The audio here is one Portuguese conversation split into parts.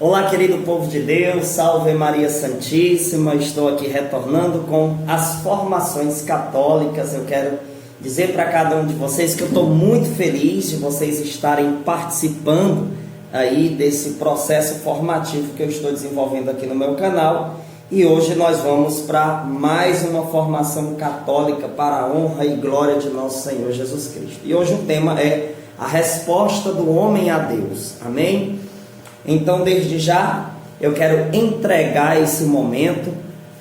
Olá, querido povo de Deus, salve Maria Santíssima. Estou aqui retornando com as formações católicas. Eu quero dizer para cada um de vocês que eu estou muito feliz de vocês estarem participando aí desse processo formativo que eu estou desenvolvendo aqui no meu canal. E hoje nós vamos para mais uma formação católica para a honra e glória de nosso Senhor Jesus Cristo. E hoje o tema é a resposta do homem a Deus. Amém? Então, desde já, eu quero entregar esse momento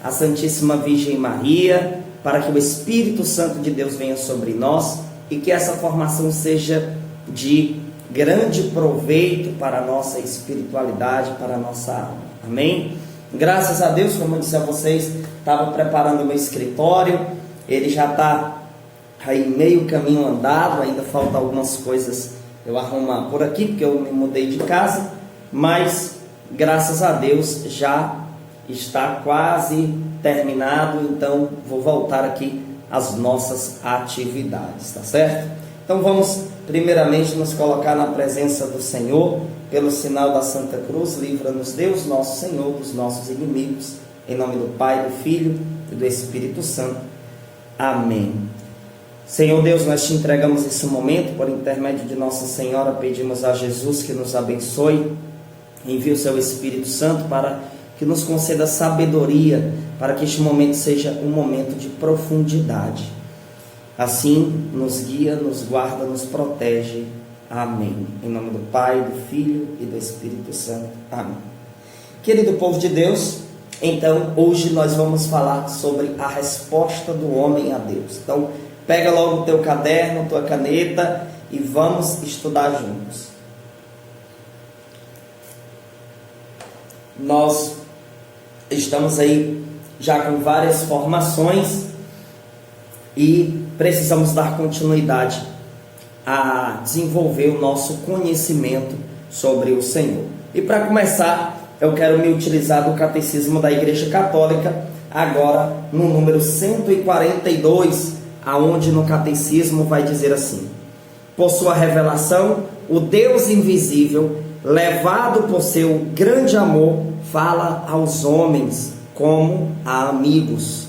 à Santíssima Virgem Maria, para que o Espírito Santo de Deus venha sobre nós e que essa formação seja de grande proveito para a nossa espiritualidade, para a nossa alma. Amém? Graças a Deus, como eu disse a vocês, estava preparando o meu escritório, ele já está aí meio caminho andado, ainda falta algumas coisas eu arrumar por aqui, porque eu me mudei de casa. Mas, graças a Deus, já está quase terminado, então vou voltar aqui às nossas atividades, tá certo? Então vamos primeiramente nos colocar na presença do Senhor, pelo sinal da Santa Cruz. Livra-nos Deus, nosso Senhor, dos nossos inimigos, em nome do Pai, do Filho e do Espírito Santo. Amém. Senhor Deus, nós te entregamos esse momento, por intermédio de Nossa Senhora, pedimos a Jesus que nos abençoe. Envie o seu Espírito Santo para que nos conceda sabedoria, para que este momento seja um momento de profundidade. Assim, nos guia, nos guarda, nos protege. Amém. Em nome do Pai, do Filho e do Espírito Santo. Amém. Querido povo de Deus, então, hoje nós vamos falar sobre a resposta do homem a Deus. Então, pega logo o teu caderno, tua caneta e vamos estudar juntos. Nós estamos aí já com várias formações e precisamos dar continuidade a desenvolver o nosso conhecimento sobre o Senhor. E para começar, eu quero me utilizar do Catecismo da Igreja Católica, agora no número 142, aonde no Catecismo vai dizer assim: por sua revelação, o Deus invisível, levado por seu grande amor, fala aos homens como a amigos,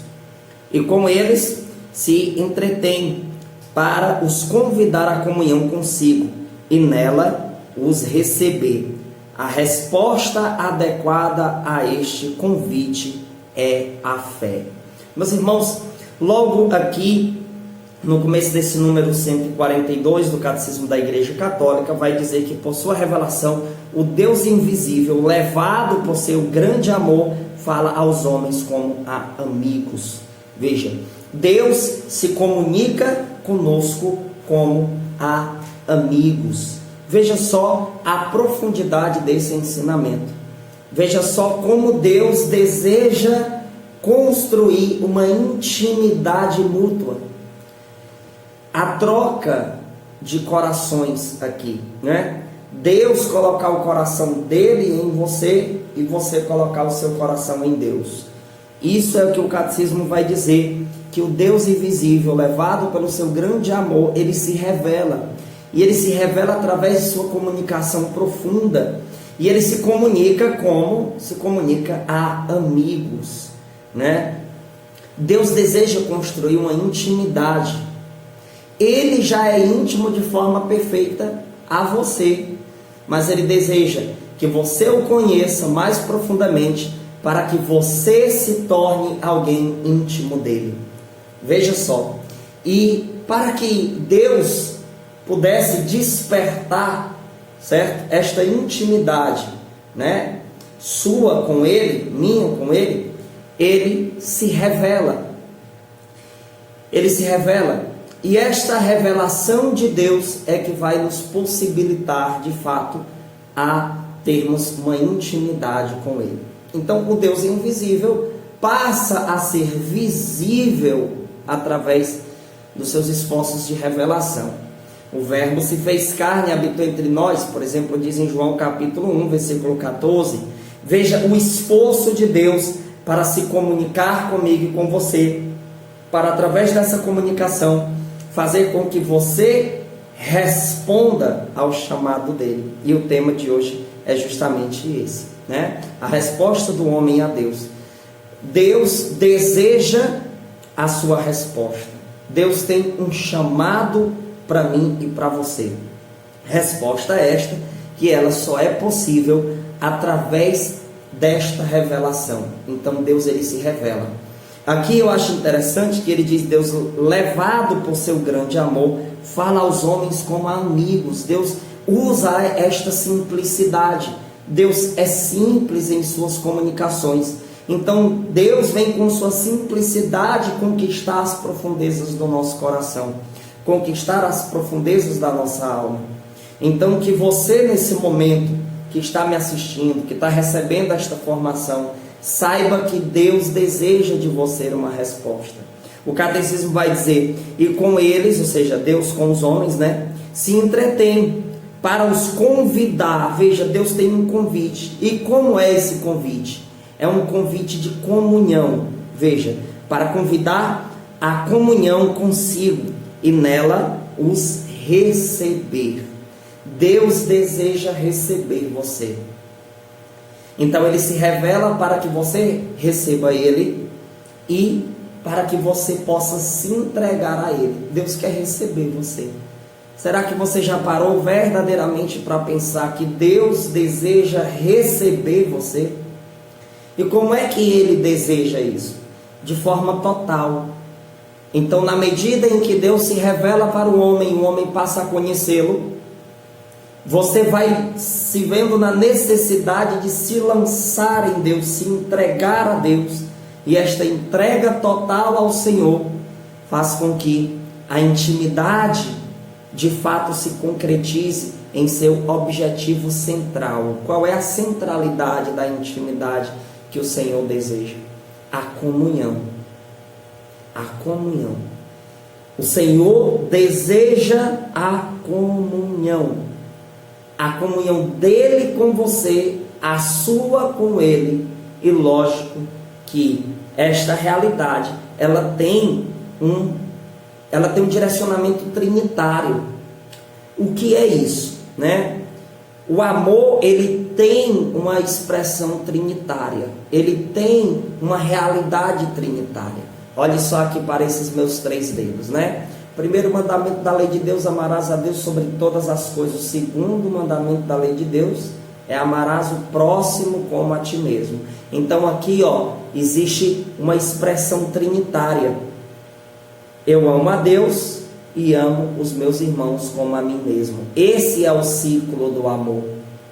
e com eles se entretém para os convidar à comunhão consigo e nela os receber. A resposta adequada a este convite é a fé. Meus irmãos, logo aqui no começo desse número 142 do Catecismo da Igreja Católica, vai dizer que por sua revelação, o Deus invisível, levado por seu grande amor, fala aos homens como a amigos. Veja, Deus se comunica conosco como a amigos. Veja só a profundidade desse ensinamento. Veja só como Deus deseja construir uma intimidade mútua. A troca de corações aqui, né? Deus colocar o coração dele em você e você colocar o seu coração em Deus. Isso é o que o Catecismo vai dizer, que o Deus invisível, levado pelo seu grande amor, ele se revela. E ele se revela através de sua comunicação profunda. E ele se comunica como se comunica a amigos, né? Deus deseja construir uma intimidade. Ele já é íntimo de forma perfeita a você, mas ele deseja que você o conheça mais profundamente para que você se torne alguém íntimo dele. Veja só, e para que Deus pudesse despertar, certo? Esta intimidade, né? Sua com ele, minha com ele, ele se revela. Ele se revela. E esta revelação de Deus é que vai nos possibilitar, de fato, a termos uma intimidade com Ele. Então, o Deus invisível passa a ser visível através dos seus esforços de revelação. O Verbo se fez carne e habitou entre nós, por exemplo, diz em João capítulo 1, versículo 14. Veja o esforço de Deus para se comunicar comigo e com você, para através dessa comunicação fazer com que você responda ao chamado dele. E o tema de hoje é justamente esse, né? A resposta do homem a Deus. Deus deseja a sua resposta. Deus tem um chamado para mim e para você. Resposta esta, que ela só é possível através desta revelação. Então Deus, ele se revela. Aqui eu acho interessante que ele diz: Deus, levado por seu grande amor, fala aos homens como a amigos. Deus usa esta simplicidade. Deus é simples em suas comunicações. Então Deus vem com sua simplicidade conquistar as profundezas do nosso coração, conquistar as profundezas da nossa alma. Então que você, nesse momento, que está me assistindo, que está recebendo esta formação, saiba que Deus deseja de você uma resposta. O catecismo vai dizer: e com eles, ou seja, Deus com os homens, né, se entretém para os convidar. Veja, Deus tem um convite. E como é esse convite? É um convite de comunhão. Veja, para convidar a comunhão consigo e nela os receber. Deus deseja receber você. Então ele se revela para que você receba ele e para que você possa se entregar a ele. Deus quer receber você. Será que você já parou verdadeiramente para pensar que Deus deseja receber você? E como é que ele deseja isso? De forma total. Então, na medida em que Deus se revela para o homem passa a conhecê-lo, você vai se vendo na necessidade de se lançar em Deus, se entregar a Deus. E esta entrega total ao Senhor faz com que a intimidade de fato se concretize em seu objetivo central. Qual é a centralidade da intimidade que o Senhor deseja? A comunhão. A comunhão. O Senhor deseja a comunhão. A comunhão dele com você, a sua com ele. E lógico que esta realidade, ela tem um direcionamento trinitário. O que é isso, né? O amor, ele tem uma expressão trinitária. Ele tem uma realidade trinitária. Olhe só aqui para esses meus 3 dedos, né? Primeiro mandamento da lei de Deus: amarás a Deus sobre todas as coisas. O segundo mandamento da lei de Deus é: amarás o próximo como a ti mesmo. Então aqui, existe uma expressão trinitária. Eu amo a Deus e amo os meus irmãos como a mim mesmo. Esse é o ciclo do amor,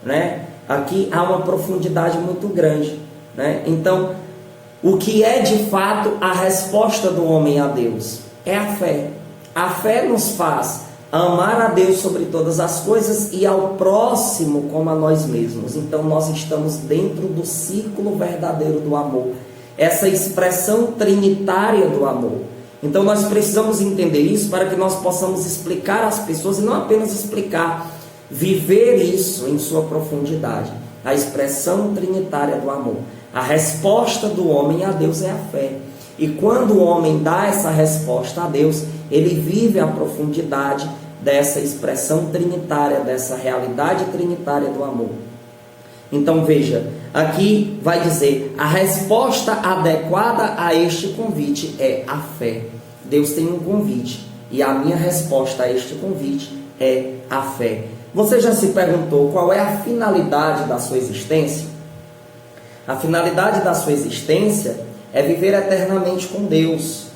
né? Aqui há uma profundidade muito grande, né? Então, o que é de fato a resposta do homem a Deus? É a fé. A fé nos faz amar a Deus sobre todas as coisas e ao próximo como a nós mesmos. Então nós estamos dentro do ciclo verdadeiro do amor, essa expressão trinitária do amor. Então nós precisamos entender isso para que nós possamos explicar às pessoas, e não apenas explicar, viver isso em sua profundidade. A expressão trinitária do amor. A resposta do homem a Deus é a fé. E quando o homem dá essa resposta a Deus, ele vive a profundidade dessa expressão trinitária, dessa realidade trinitária do amor. Então veja, aqui vai dizer: a resposta adequada a este convite é a fé. Deus tem um convite e a minha resposta a este convite é a fé. Você já se perguntou qual é a finalidade da sua existência? A finalidade da sua existência é viver eternamente com Deus.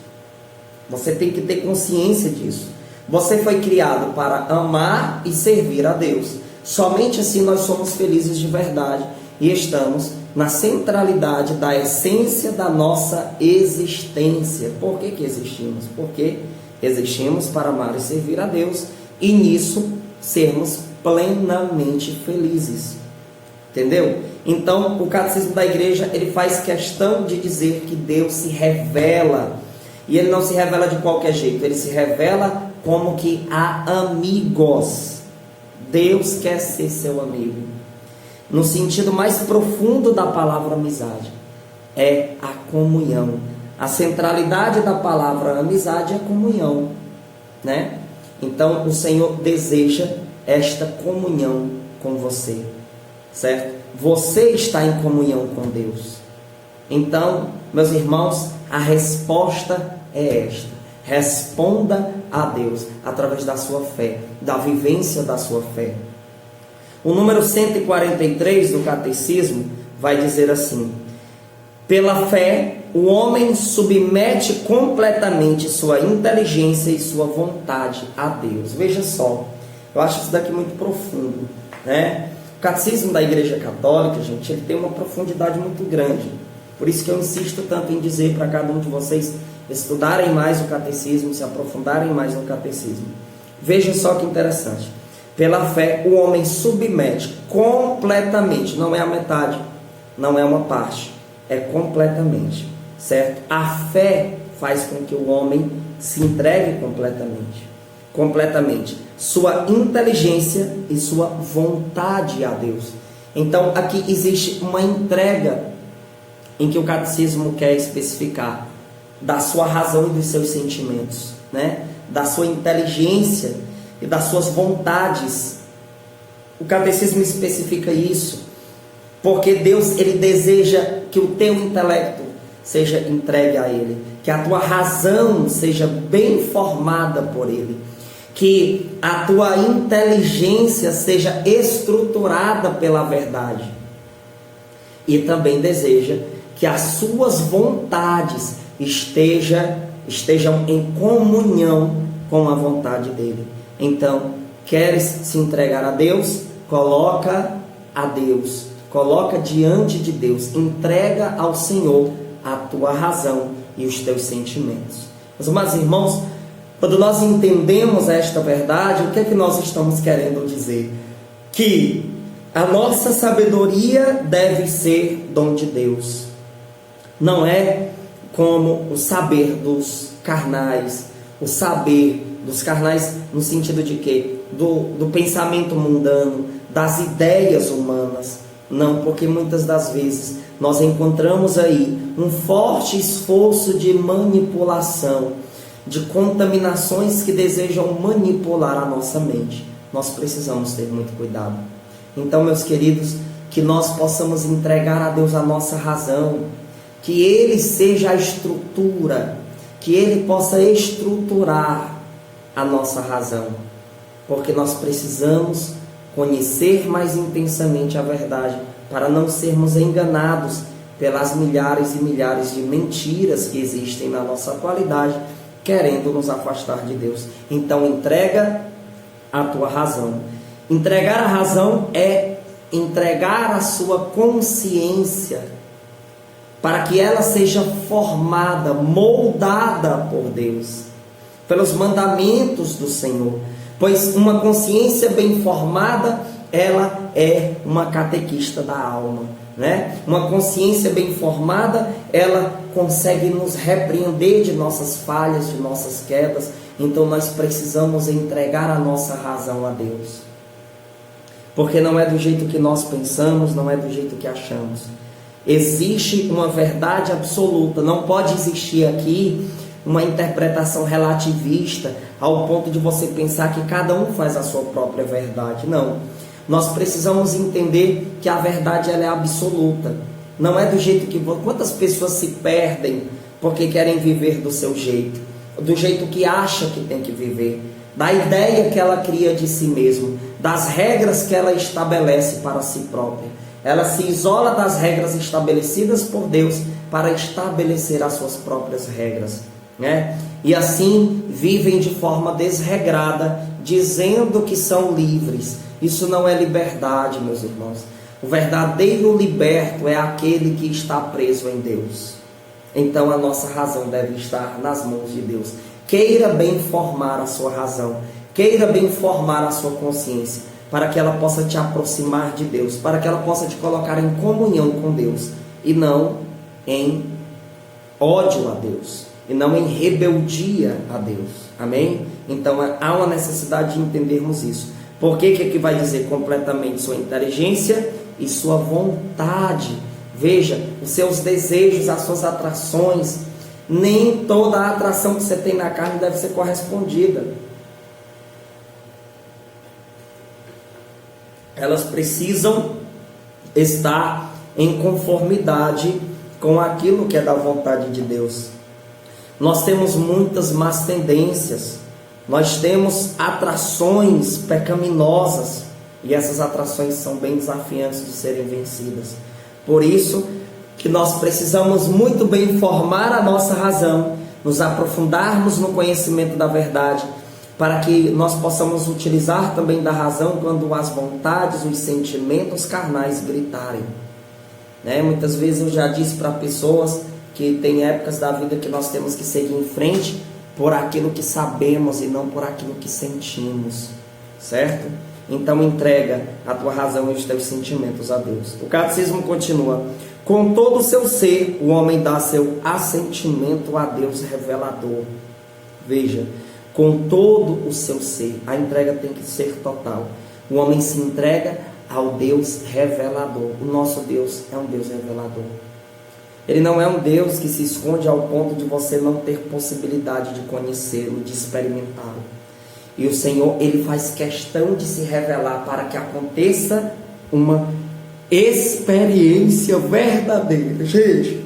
Você tem que ter consciência disso. Você foi criado para amar e servir a Deus. Somente assim nós somos felizes de verdade e estamos na centralidade da essência da nossa existência. Por que existimos? Porque existimos para amar e servir a Deus e nisso sermos plenamente felizes. Entendeu? Então, o Catecismo da Igreja, ele faz questão de dizer que Deus se revela. E ele não se revela de qualquer jeito, ele se revela como que a amigos. Deus quer ser seu amigo. No sentido mais profundo da palavra amizade, é a comunhão. A centralidade da palavra amizade é comunhão, né? Então, o Senhor deseja esta comunhão com você. certo? Você está em comunhão com Deus. Então, meus irmãos, a resposta é esta: responda a Deus através da sua fé, da vivência da sua fé. O número 143 do Catecismo vai dizer assim: pela fé, o homem submete completamente sua inteligência e sua vontade a Deus. Veja só, eu acho isso daqui muito profundo, né? O Catecismo da Igreja Católica, gente, ele tem uma profundidade muito grande. Por isso que eu insisto tanto em dizer para cada um de vocês estudarem mais o Catecismo, se aprofundarem mais no Catecismo. Veja só que interessante. Pela fé, o homem submete completamente, não é a metade, não é uma parte, é completamente, certo? A fé faz com que o homem se entregue completamente, sua inteligência e sua vontade a Deus. Então, aqui existe uma entrega em que o Catecismo quer especificar da sua razão e dos seus sentimentos, né? Da sua inteligência e das suas vontades. O Catecismo especifica isso porque Deus, ele deseja que o teu intelecto seja entregue a Ele, que a tua razão seja bem formada por Ele, que a tua inteligência seja estruturada pela verdade, e também deseja que as suas vontades estejam em comunhão com a vontade dele. Então, queres se entregar a Deus? Coloca a Deus, coloca diante de Deus, entrega ao Senhor a tua razão e os teus sentimentos. Mas, amados irmãos, quando nós entendemos esta verdade, o que é que nós estamos querendo dizer? Que a nossa sabedoria deve ser dom de Deus. Não é como o saber dos carnais, o saber dos carnais no sentido de quê? Do pensamento mundano, das ideias humanas. Não, porque muitas das vezes nós encontramos aí um forte esforço de manipulação, de contaminações que desejam manipular a nossa mente. Nós precisamos ter muito cuidado. Então, meus queridos, que nós possamos entregar a Deus a nossa razão, que Ele seja a estrutura, que Ele possa estruturar a nossa razão, porque nós precisamos conhecer mais intensamente a verdade, para não sermos enganados pelas milhares e milhares de mentiras que existem na nossa atualidade, querendo nos afastar de Deus. Então, entrega a tua razão. Entregar a razão é entregar a sua consciência, para que ela seja formada, moldada por Deus, pelos mandamentos do Senhor. Pois uma consciência bem formada, ela é uma catequista da alma, né? Uma consciência bem formada, ela consegue nos repreender de nossas falhas, de nossas quedas. Então nós precisamos entregar a nossa razão a Deus, porque não é do jeito que nós pensamos, não é do jeito que achamos. Existe uma verdade absoluta, não pode existir aqui uma interpretação relativista ao ponto de você pensar que cada um faz a sua própria verdade. Não, nós precisamos entender que a verdade ela é absoluta, não é do jeito que... Quantas pessoas se perdem porque querem viver do seu jeito, do jeito que acha que tem que viver, da ideia que ela cria de si mesma, das regras que ela estabelece para si própria. Ela se isola das regras estabelecidas por Deus para estabelecer as suas próprias regras, né? E assim vivem de forma desregrada, dizendo que são livres. Isso não é liberdade, meus irmãos. O verdadeiro liberto é aquele que está preso em Deus. Então a nossa razão deve estar nas mãos de Deus. Queira bem formar a sua razão, queira bem formar a sua consciência, para que ela possa te aproximar de Deus, para que ela possa te colocar em comunhão com Deus, e não em ódio a Deus, e não em rebeldia a Deus. Amém? Então há uma necessidade de entendermos isso. Por que que aqui vai dizer completamente sua inteligência e sua vontade? Veja, os seus desejos, as suas atrações, nem toda a atração que você tem na carne deve ser correspondida. Elas precisam estar em conformidade com aquilo que é da vontade de Deus. Nós temos muitas más tendências, nós temos atrações pecaminosas, e essas atrações são bem desafiantes de serem vencidas. Por isso que nós precisamos muito bem formar a nossa razão, nos aprofundarmos no conhecimento da verdade, para que nós possamos utilizar também da razão quando as vontades, os sentimentos carnais gritarem. Muitas vezes eu já disse para pessoas que tem épocas da vida que nós temos que seguir em frente por aquilo que sabemos e não por aquilo que sentimos, certo? Então entrega a tua razão e os teus sentimentos a Deus. O catecismo continua: com todo o seu ser, o homem dá seu assentimento a Deus revelador. Veja, com todo o seu ser, a entrega tem que ser total. O homem se entrega ao Deus revelador. O nosso Deus é um Deus revelador. Ele não é um Deus que se esconde ao ponto de você não ter possibilidade de conhecê-lo, de experimentá-lo. E o Senhor, Ele faz questão de se revelar para que aconteça uma experiência verdadeira. Gente,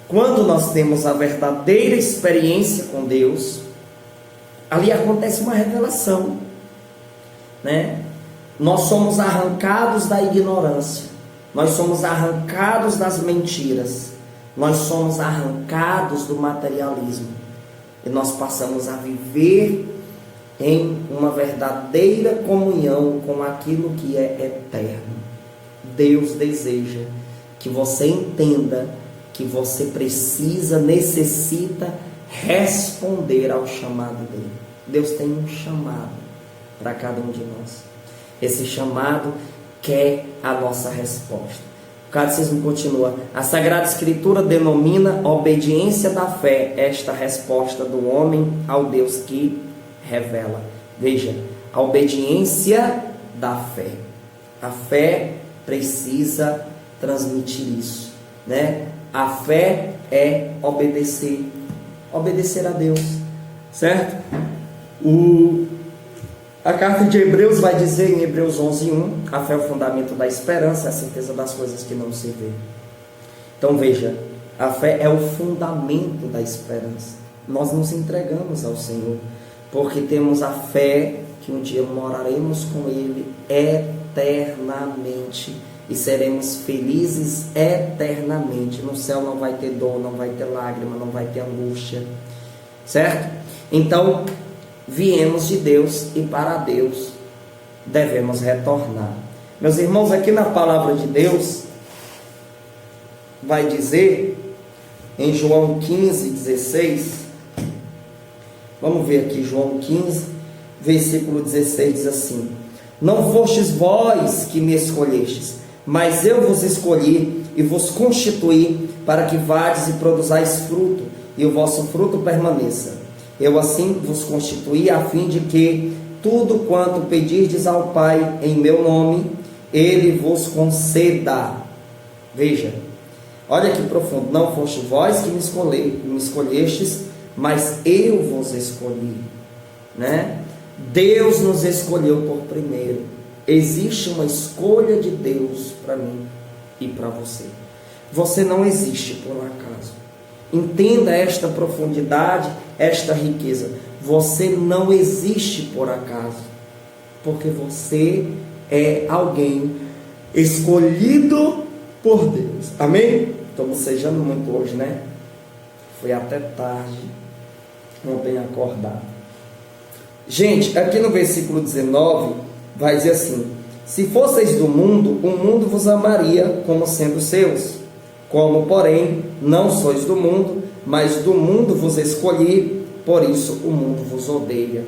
quando nós temos a verdadeira experiência com Deus, ali acontece uma revelação, Nós somos arrancados da ignorância, nós somos arrancados das mentiras, nós somos arrancados do materialismo, e nós passamos a viver em uma verdadeira comunhão com aquilo que é eterno. Deus deseja que você entenda que você necessita responder ao chamado dele. Deus tem um chamado para cada um de nós. Esse chamado quer a nossa resposta. O catecismo continua: a Sagrada Escritura denomina obediência da fé esta resposta do homem ao Deus que revela. Veja, a obediência da fé. A fé precisa transmitir isso, A fé é obedecer a Deus, certo? A carta de Hebreus vai dizer em Hebreus 11:1, a fé é o fundamento da esperança, é a certeza das coisas que não se vê. Então veja, a fé é o fundamento da esperança. Nós nos entregamos ao Senhor, porque temos a fé que um dia moraremos com Ele eternamente e seremos felizes eternamente. No céu não vai ter dor, não vai ter lágrima, não vai ter angústia, certo? Então, viemos de Deus e para Deus devemos retornar. Meus irmãos, aqui na palavra de Deus vai dizer em João 15:16, vamos ver aqui, João 15, versículo 16, diz assim: não fostes vós que me escolhestes, mas eu vos escolhi e vos constituí para que vades e produzais fruto, e o vosso fruto permaneça. Eu assim vos constituí a fim de que tudo quanto pedirdes ao Pai em meu nome, Ele vos conceda. Veja, olha que profundo: não foste vós que me escolhestes, mas eu vos escolhi, Deus nos escolheu por primeiro. Existe uma escolha de Deus para mim e para você. Você não existe por acaso. Entenda esta profundidade, esta riqueza. Você não existe por acaso, porque você é alguém escolhido por Deus. Amém? Estou bocejando muito hoje, Foi até tarde, não bem acordado. Gente, aqui no versículo 19 vai dizer assim: se fosseis do mundo, o mundo vos amaria como sendo seus. Como, porém, não sois do mundo, mas do mundo vos escolhi, por isso o mundo vos odeia.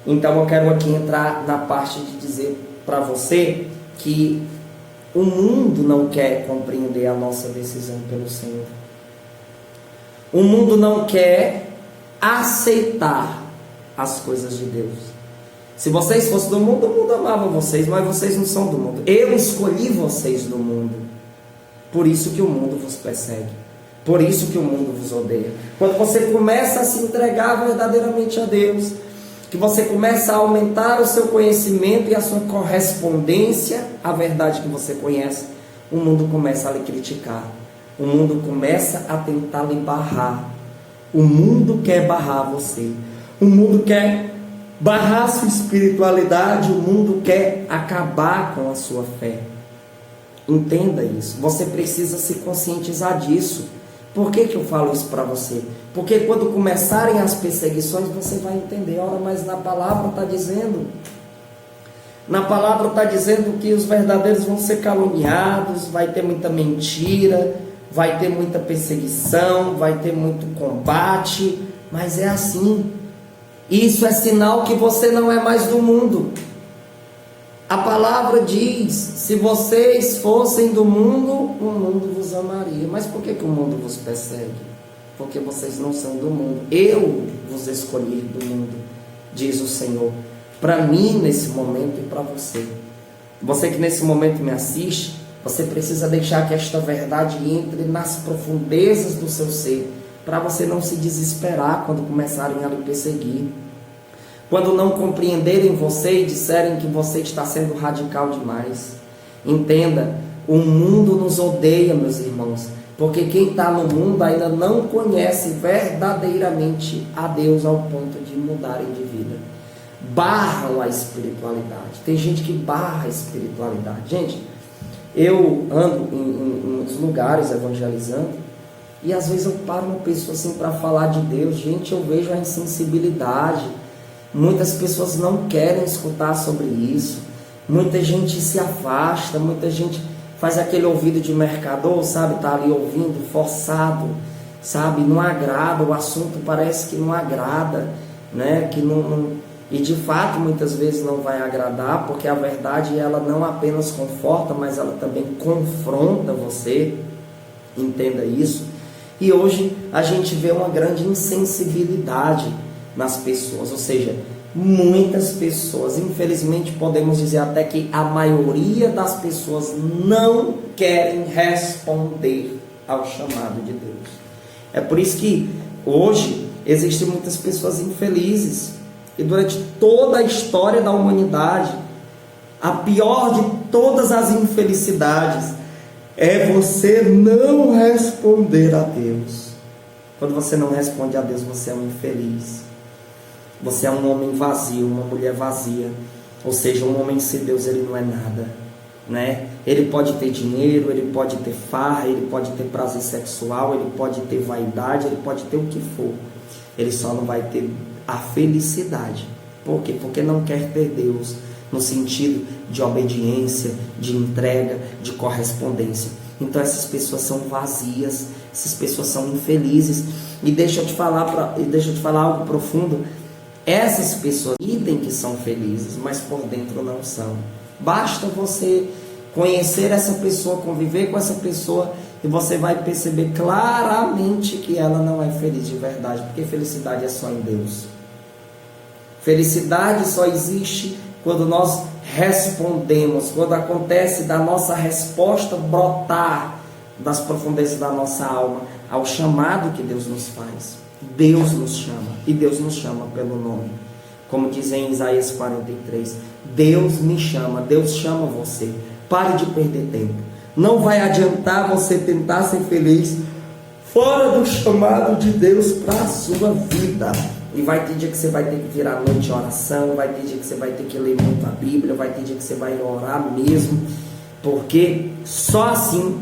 Então eu quero aqui entrar na parte de dizer para você que o mundo não quer compreender a nossa decisão pelo Senhor. O mundo não quer aceitar as coisas de Deus. Se vocês fossem do mundo, o mundo amava vocês, mas vocês não são do mundo. Eu escolhi vocês do mundo. Por isso que o mundo vos persegue. Por isso que o mundo vos odeia. Quando você começa a se entregar verdadeiramente a Deus, que você começa a aumentar o seu conhecimento e a sua correspondência à verdade que você conhece, o mundo começa a lhe criticar. O mundo começa a tentar lhe barrar. O mundo quer barrar você. O mundo quer barrar a sua espiritualidade. O mundo quer acabar com a sua fé. Entenda isso. Você precisa se conscientizar disso. Por que eu falo isso para você? Porque quando começarem as perseguições, você vai entender. Ora, mas na palavra está dizendo... Na palavra está dizendo que os verdadeiros vão ser caluniados, vai ter muita mentira, vai ter muita perseguição, vai ter muito combate, mas é assim. Isso é sinal que você não é mais do mundo. A palavra diz, se vocês fossem do mundo, o mundo vos amaria. Mas por que o mundo vos persegue? Porque vocês não são do mundo. Eu vos escolhi do mundo, diz o Senhor. Para mim nesse momento e para você. Você que nesse momento me assiste, você precisa deixar que esta verdade entre nas profundezas do seu ser, para você não se desesperar quando começarem a lhe perseguir. Quando não compreenderem você e disserem que você está sendo radical demais. Entenda, o mundo nos odeia, meus irmãos, porque quem está no mundo ainda não conhece verdadeiramente a Deus ao ponto de mudarem de vida. Barram a espiritualidade. Tem gente que barra a espiritualidade. Gente, eu ando em muitos lugares evangelizando e às vezes eu paro uma pessoa assim para falar de Deus. Gente, eu vejo a insensibilidade. Muitas pessoas não querem escutar sobre isso. Muita gente se afasta. Muita gente faz aquele ouvido de mercador, sabe? Tá ali ouvindo, forçado, sabe? Não agrada, o assunto parece que não agrada, né? Que não... E de fato muitas vezes não vai agradar, porque a verdade ela não apenas conforta, mas ela também confronta você. Entenda isso. E hoje a gente vê uma grande insensibilidade nas pessoas, ou seja, muitas pessoas, infelizmente podemos dizer até que a maioria das pessoas não querem responder ao chamado de Deus. É por isso que hoje existem muitas pessoas infelizes. E durante toda a história da humanidade, a pior de todas as infelicidades é você não responder a Deus. Quando você não responde a Deus, você é um infeliz. Você é um homem vazio, uma mulher vazia. Ou seja, um homem sem Deus, ele não é nada, né? Ele pode ter dinheiro, ele pode ter farra, ele pode ter prazer sexual, ele pode ter vaidade, ele pode ter o que for. Ele só não vai ter a felicidade. Por quê? Porque não quer ter Deus no sentido de obediência, de entrega, de correspondência. Então essas pessoas são vazias, essas pessoas são infelizes. E deixa eu te falar algo profundo. Essas pessoas dizem que são felizes, mas por dentro não são. Basta você conhecer essa pessoa, conviver com essa pessoa, e você vai perceber claramente que ela não é feliz de verdade, porque felicidade é só em Deus. Felicidade só existe quando nós respondemos, quando acontece da nossa resposta brotar das profundezas da nossa alma ao chamado que Deus nos faz. Deus nos chama, e Deus nos chama pelo nome. Como diz em Isaías 43, Deus me chama, Deus chama você. Pare de perder tempo. Não vai adiantar você tentar ser feliz fora do chamado de Deus para a sua vida. E vai ter dia que você vai ter que virar a noite em oração, vai ter dia que você vai ter que ler muito a Bíblia, vai ter dia que você vai orar mesmo, porque só assim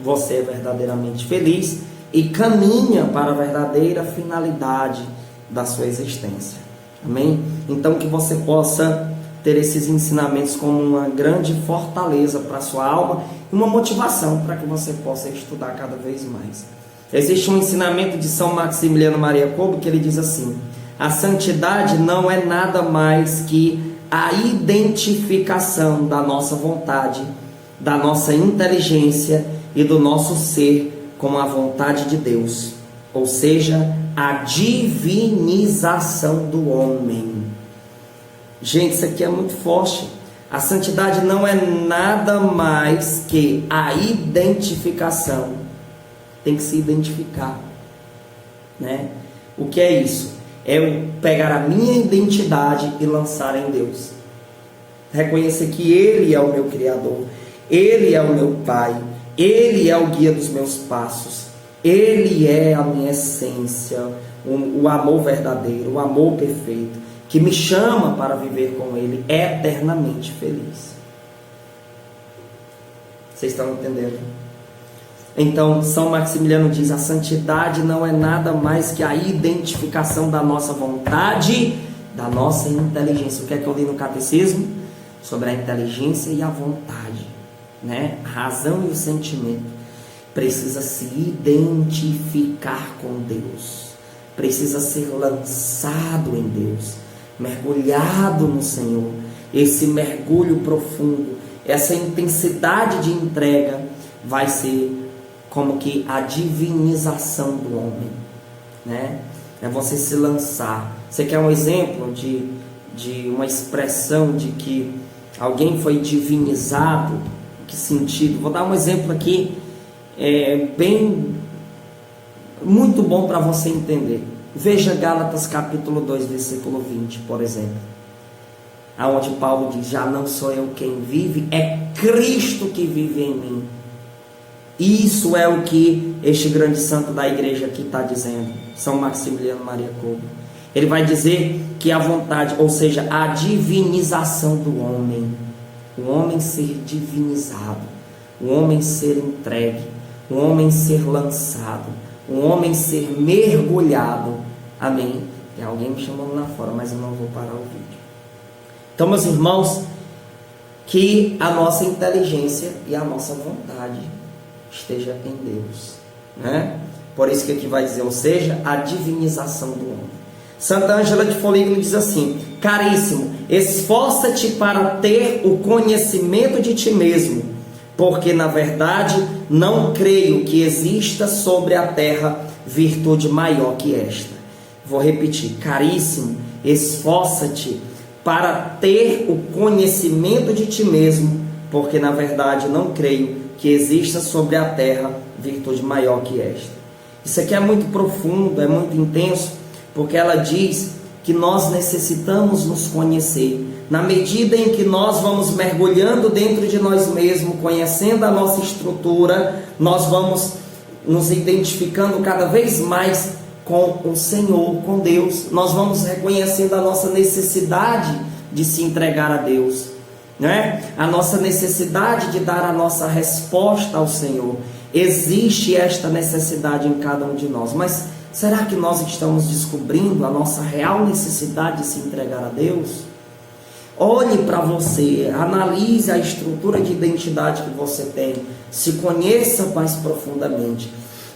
você é verdadeiramente feliz e caminha para a verdadeira finalidade da sua existência. Amém? Então que você possa ter esses ensinamentos como uma grande fortaleza para a sua alma e uma motivação para que você possa estudar cada vez mais. Existe um ensinamento de São Maximiliano Maria Kolbe que ele diz assim: a santidade não é nada mais que a identificação da nossa vontade, da nossa inteligência e do nosso ser com a vontade de Deus, ou seja, a divinização do homem. Gente, isso aqui é muito forte. A santidade não é nada mais que a identificação. Tem que se identificar, né? O que é isso? É eu pegar a minha identidade e lançar em Deus. Reconhecer que Ele é o meu Criador. Ele é o meu Pai, Ele é o guia dos meus passos, Ele é a minha essência, o amor verdadeiro, o amor perfeito, que me chama para viver com Ele eternamente feliz. Vocês estão entendendo? Então, São Maximiliano diz: a santidade não é nada mais que a identificação da nossa vontade, da nossa inteligência. O que é que eu li no catecismo? Sobre a inteligência e a vontade, né? A razão e o sentimento. Precisa se identificar com Deus, precisa ser lançado em Deus, mergulhado no Senhor. Esse mergulho profundo, essa intensidade de entrega vai ser como que a divinização do homem, né? É você se lançar. Você quer um exemplo de uma expressão de que alguém foi divinizado? Em que sentido? Vou dar um exemplo aqui, muito bom para você entender. Veja Gálatas capítulo 2, versículo 20, por exemplo, aonde Paulo diz: já não sou eu quem vive, é Cristo que vive em mim. Isso é o que este grande santo da igreja aqui está dizendo, São Maximiliano Maria Kolbe. Ele vai dizer que a vontade, ou seja, a divinização do homem, o homem ser divinizado, o homem ser entregue, o homem ser lançado, o homem ser mergulhado. Amém? Tem alguém me chamando lá fora, mas eu não vou parar o vídeo. Então, meus irmãos, que a nossa inteligência e a nossa vontade esteja em Deus, né? Por isso que aqui vai dizer, ou seja, a divinização do homem. Santa Ângela de Foligno diz assim: caríssimo, esforça-te para ter o conhecimento de ti mesmo, porque na verdade não creio que exista sobre a terra virtude maior que esta. Vou repetir: caríssimo, esforça-te para ter o conhecimento de ti mesmo, porque na verdade não creio que exista sobre a terra virtude maior que esta. Isso aqui é muito profundo, é muito intenso, porque ela diz que nós necessitamos nos conhecer. Na medida em que nós vamos mergulhando dentro de nós mesmos, conhecendo a nossa estrutura, nós vamos nos identificando cada vez mais com o Senhor, com Deus. Nós vamos reconhecendo a nossa necessidade de se entregar a Deus, né? A nossa necessidade de dar a nossa resposta ao Senhor. Existe esta necessidade em cada um de nós, mas será que nós estamos descobrindo a nossa real necessidade de se entregar a Deus? Olhe para você, analise a estrutura de identidade que você tem, se conheça mais profundamente,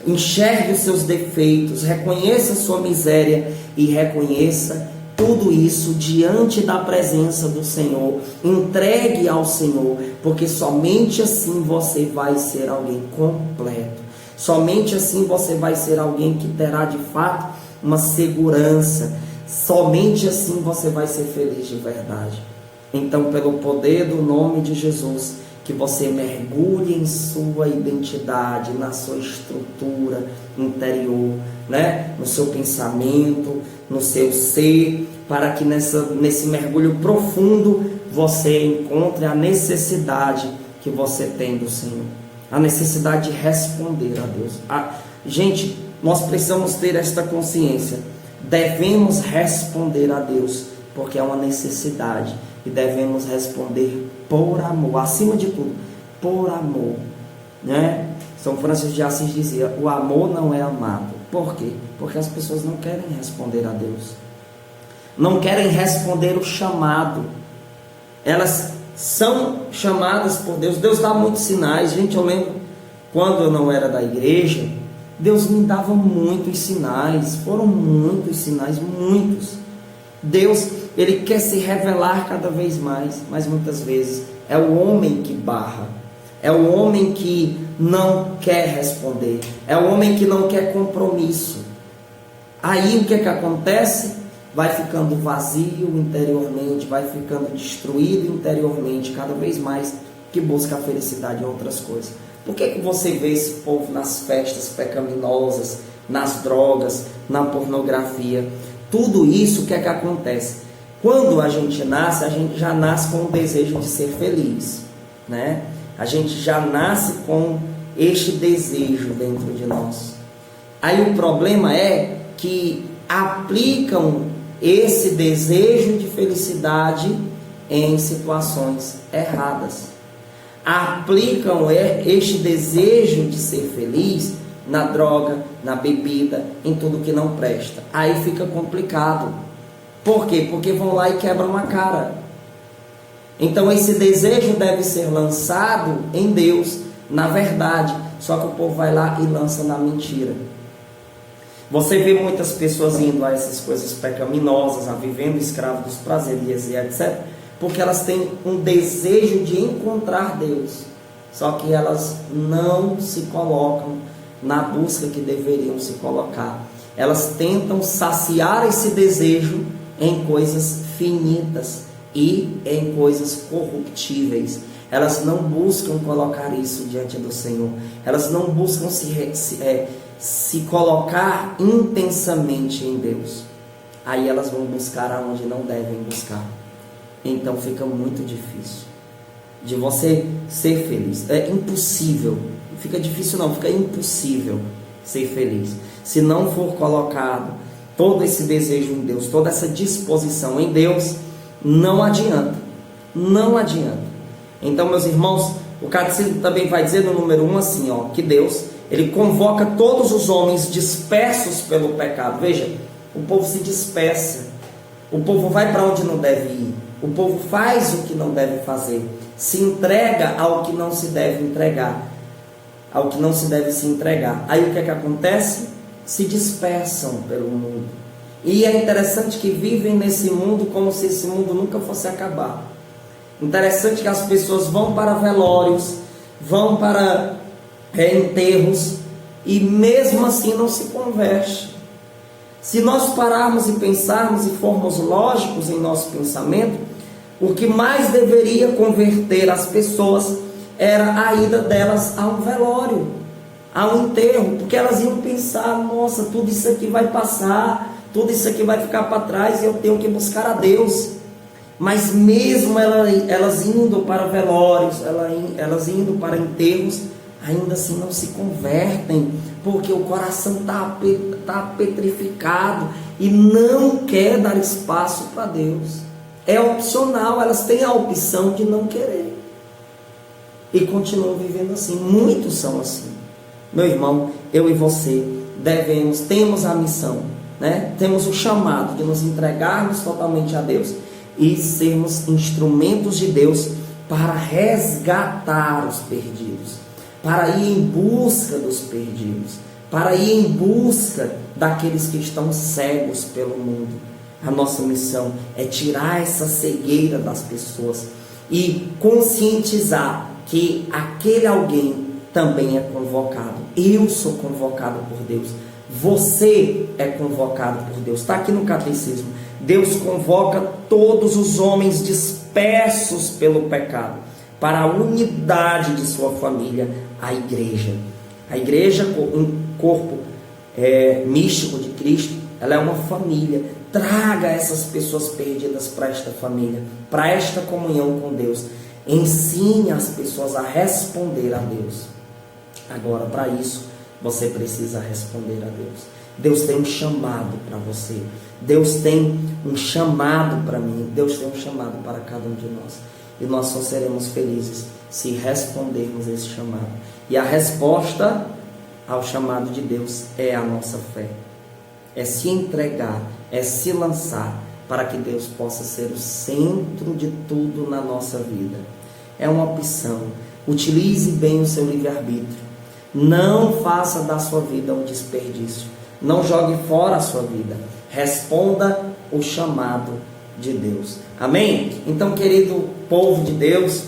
enxergue os seus defeitos, reconheça a sua miséria e reconheça tudo isso diante da presença do Senhor. Entregue ao Senhor, porque somente assim você vai ser alguém completo. Somente assim você vai ser alguém que terá de fato uma segurança. Somente assim você vai ser feliz de verdade. Então, pelo poder do nome de Jesus, que você mergulhe em sua identidade, na sua estrutura interior, né? No seu pensamento, no seu ser, para que nesse mergulho profundo você encontre a necessidade que você tem do Senhor, a necessidade de responder a Deus. Gente, nós precisamos ter esta consciência, devemos responder a Deus, porque é uma necessidade, e devemos responder por amor, acima de tudo, por amor, né? São Francisco de Assis dizia: o amor não é amado. Por quê? Porque as pessoas não querem responder a Deus, não querem responder o chamado. Elas são chamadas por Deus. Deus dá muitos sinais. Gente, eu lembro quando eu não era da igreja, Deus me dava muitos sinais. Foram muitos sinais, muitos. Deus, Ele quer se revelar cada vez mais, mas muitas vezes é o homem que barra, é o homem que não quer responder, é o homem que não quer compromisso. Aí o que acontece? Vai ficando vazio interiormente, vai ficando destruído interiormente, cada vez mais, que busca a felicidade em outras coisas. Por que você vê esse povo nas festas pecaminosas, nas drogas, na pornografia? Tudo isso, o que acontece? Quando a gente já nasce com o desejo de ser feliz, né? A gente já nasce com este desejo dentro de nós. Aí o problema é que aplicam esse desejo de felicidade em situações erradas. Aplicam este desejo de ser feliz na droga, na bebida, em tudo que não presta. Aí fica complicado. Por quê? Porque vão lá e quebram a cara. Então esse desejo deve ser lançado em Deus, na verdade. Só que o povo vai lá e lança na mentira. Você vê muitas pessoas indo a essas coisas pecaminosas, a vivendo escravo dos prazeres e etc., porque elas têm um desejo de encontrar Deus. Só que elas não se colocam na busca que deveriam se colocar. Elas tentam saciar esse desejo em coisas finitas e em coisas corruptíveis. Elas não buscam colocar isso diante do Senhor. Elas não buscam se colocar intensamente em Deus. Aí elas vão buscar aonde não devem buscar. Então fica muito difícil de você ser feliz. É impossível. Fica difícil não, fica impossível ser feliz se não for colocado todo esse desejo em Deus, toda essa disposição em Deus. Não adianta. Não adianta. Então, meus irmãos, o catecismo também vai dizer no número 1 assim, que Deus, ele convoca todos os homens dispersos pelo pecado. Veja, o povo se dispersa. O povo vai para onde não deve ir. O povo faz o que não deve fazer. Se entrega ao que não se deve entregar. Ao que não se deve se entregar. Aí o que é que acontece? Se dispersam pelo mundo. E é interessante que vivem nesse mundo como se esse mundo nunca fosse acabar. Interessante que as pessoas vão para velórios, vão para enterros, e mesmo assim não se converte. Se nós pararmos e pensarmos e formos lógicos em nosso pensamento, o que mais deveria converter as pessoas era a ida delas a um velório, a um enterro, porque elas iam pensar: nossa, tudo isso aqui vai passar, tudo isso aqui vai ficar para trás e eu tenho que buscar a Deus. Mas mesmo elas indo para velórios, elas indo para enterros, ainda assim não se convertem, porque o coração está petrificado e não quer dar espaço para Deus. É opcional, elas têm a opção de não querer e continuam vivendo assim. Muitos são assim. Meu irmão, eu e você temos a missão, temos o chamado de nos entregarmos totalmente a Deus e sermos instrumentos de Deus para resgatar os perdidos, para ir em busca dos perdidos, para ir em busca daqueles que estão cegos pelo mundo. A nossa missão é tirar essa cegueira das pessoas e conscientizar que aquele alguém também é convocado. Eu sou convocado por Deus. Você é convocado por Deus. Está aqui no catecismo. Deus convoca todos os homens dispersos pelo pecado para a unidade de sua família, a igreja. A igreja, um corpo místico de Cristo, ela é uma família. Traga essas pessoas perdidas para esta família, para esta comunhão com Deus. Ensine as pessoas a responder a Deus. Agora, para isso, você precisa responder a Deus. Deus tem um chamado para você. Deus tem um chamado para mim. Deus tem um chamado para cada um de nós. E nós só seremos felizes se respondermos esse chamado. E a resposta ao chamado de Deus é a nossa fé. É se entregar, é se lançar para que Deus possa ser o centro de tudo na nossa vida. É uma opção. Utilize bem o seu livre-arbítrio. Não faça da sua vida um desperdício. Não jogue fora a sua vida. Responda o chamado de Deus. Amém? Então, querido povo de Deus,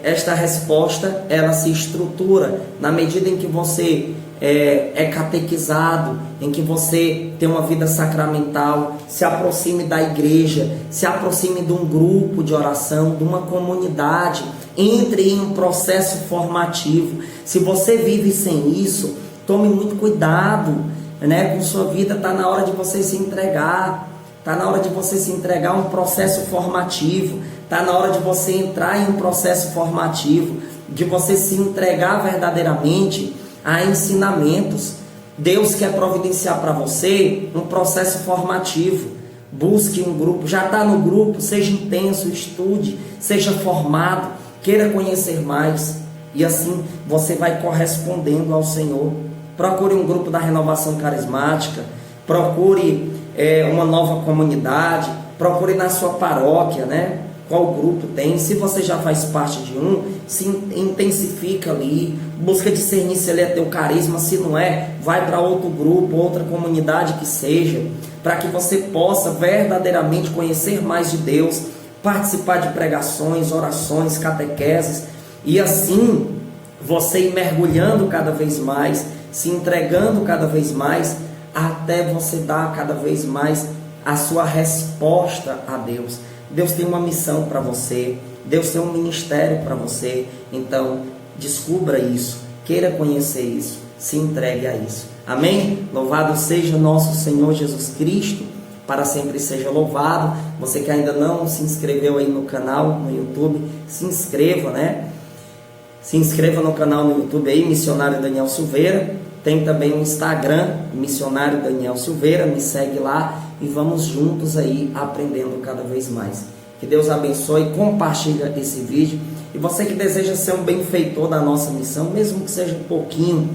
esta resposta, ela se estrutura na medida em que você é catequizado, em que você tem uma vida sacramental, se aproxime da igreja, se aproxime de um grupo de oração, de uma comunidade, entre em um processo formativo. Se você vive sem isso, tome muito cuidado, com sua vida. Está na hora de você se entregar, está na hora de você se entregar a um processo formativo, Está na hora de você entrar em um processo formativo, de você se entregar verdadeiramente a ensinamentos. Deus quer providenciar para você um processo formativo. Busque um grupo, já está no grupo, seja intenso, estude, seja formado, queira conhecer mais. E assim você vai correspondendo ao Senhor. Procure um grupo da renovação carismática, procure uma nova comunidade, procure na sua paróquia, né? Qual grupo tem? Se você já faz parte de um, se intensifica ali, busca discernir se ele é teu carisma, se não é, vai para outro grupo, outra comunidade que seja, para que você possa verdadeiramente conhecer mais de Deus, participar de pregações, orações, catequeses, e assim você ir mergulhando cada vez mais, se entregando cada vez mais, até você dar cada vez mais a sua resposta a Deus. Deus tem uma missão para você, Deus tem um ministério para você, então descubra isso, queira conhecer isso, se entregue a isso. Amém? Louvado seja nosso Senhor Jesus Cristo, para sempre seja louvado. Você que ainda não se inscreveu aí no canal, no YouTube, se inscreva, né? Se inscreva no canal no YouTube aí, Missionário Daniel Silveira. Tem também o Instagram, Missionário Daniel Silveira, me segue lá e vamos juntos aí aprendendo cada vez mais. Que Deus abençoe, compartilha esse vídeo. E você que deseja ser um benfeitor da nossa missão, mesmo que seja um pouquinho,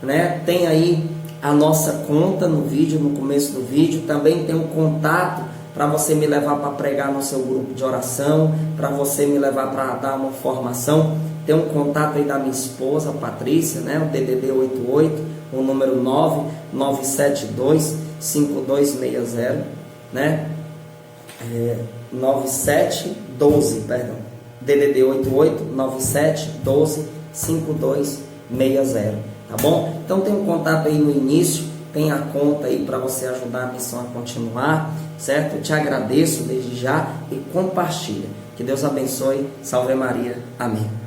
né? Tem aí a nossa conta no vídeo, no começo do vídeo. Também tem um contato para você me levar para pregar no seu grupo de oração, para você me levar para dar uma formação. Tem um contato aí da minha esposa, Patrícia, né? O DDD 88, o número 9972-5260, né? 9712, perdão. DDD 88-9712-5260, tá bom? Então tem um contato aí no início, tem a conta aí para você ajudar a missão a continuar, certo? Eu te agradeço desde já e compartilha. Que Deus abençoe. Salve Maria. Amém.